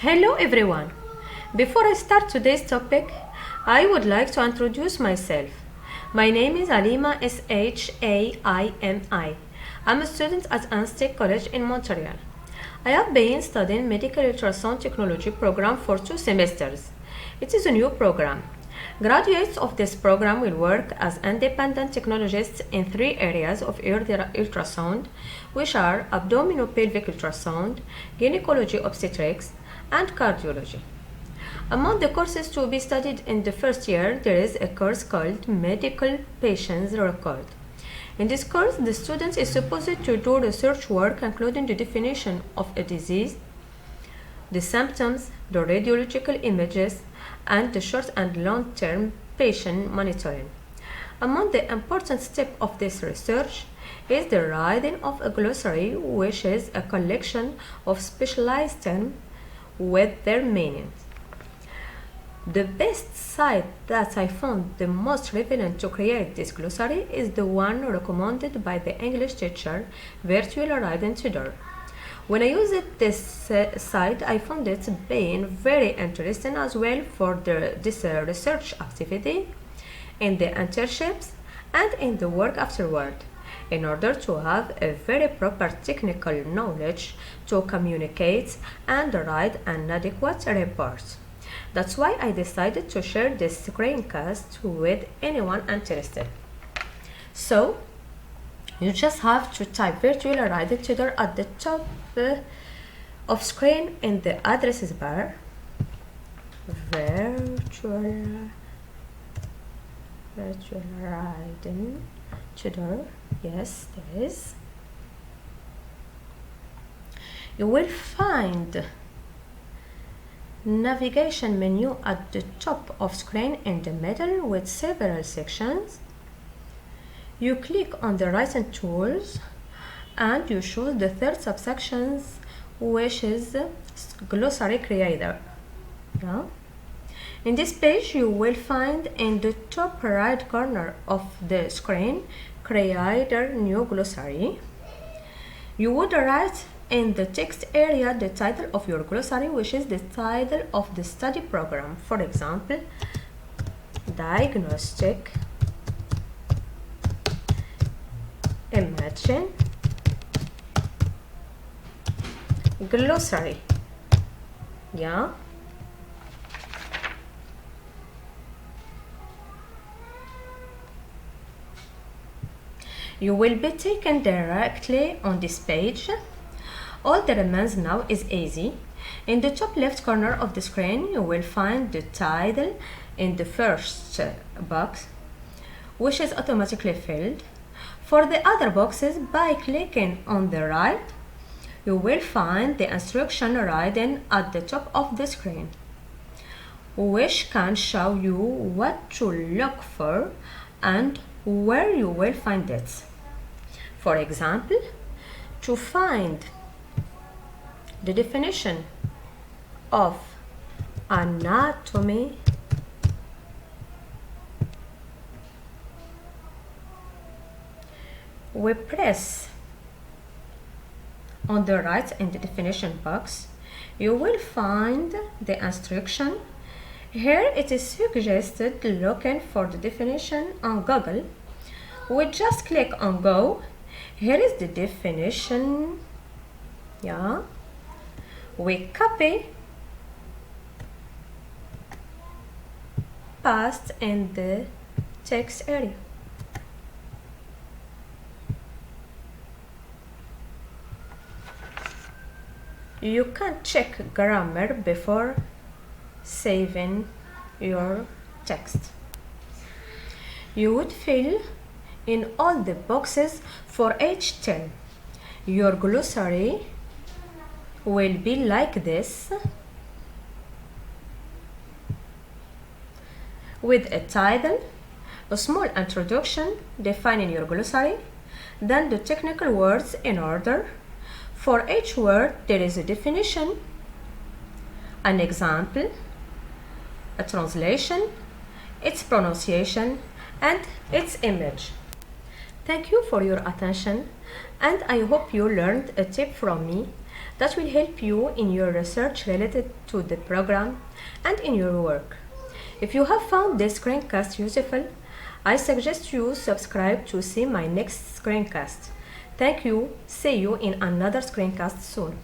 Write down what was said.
Hello everyone! Before I start today's topic, I would like to introduce myself. My name is Alima Shaimi. I'm a student at State College in Montreal. I have been studying medical ultrasound technology program for 2 semesters. It is a new program. Graduates of this program will work as independent technologists in 3 areas of ultrasound, which are abdominopelvic ultrasound, gynecology obstetrics, and cardiology. Among the courses to be studied in the first year, there is a course called Medical Patients Record. In this course, the student is supposed to do research work including the definition of a disease, the symptoms, the radiological images, and the short and long-term patient monitoring. Among the important steps of this research is the writing of a glossary, which is a collection of specialized terms with their meanings. The best site that I found the most relevant to create this glossary is the one recommended by the English teacher, Virtual Writing Tutor. When I used this site, I found it being very interesting as well for this research activity, in the internships, and in the work afterward, in order to have a very proper technical knowledge to communicate and write an adequate report. That's why I decided to share this screencast with anyone interested. So, you just have to type Virtual Writing Tutor at the top of screen in the addresses bar. Virtual Writing Tutor. Yes, there is. You will find navigation menu at the top of screen in the middle with several sections. You click on the writing tools and you choose the third subsection, which is glossary creator. Yeah. In this page, you will find in the top right corner of the screen, creator new glossary. You would write in the text area the title of your glossary, which is the title of the study program. For example, diagnostic imaging glossary. Yeah. You will be taken directly on this page. All that remains now is easy. In the top left corner of the screen, you will find the title in the first box, which is automatically filled. For the other boxes, by clicking on the right, you will find the instruction written at the top of the screen, which can show you what to look for and where you will find it. For example, to find the definition of anatomy we press on the right in the definition box. You will find the instruction. Here it is suggested looking for the definition on Google. We just click on go. Here is the definition. Yeah. We copy, paste in the text area. You can check grammar before saving your text. You would fill in all the boxes for each term. Your glossary will be like this, with a title, a small introduction defining your glossary, then the technical words in order. For each word, there is a definition, an example, a translation, its pronunciation, and its image. Thank you for your attention, and I hope you learned a tip from me that will help you in your research related to the program and in your work. If you have found this screencast useful, I suggest you subscribe to see my next screencast. Thank you. See you in another screencast soon.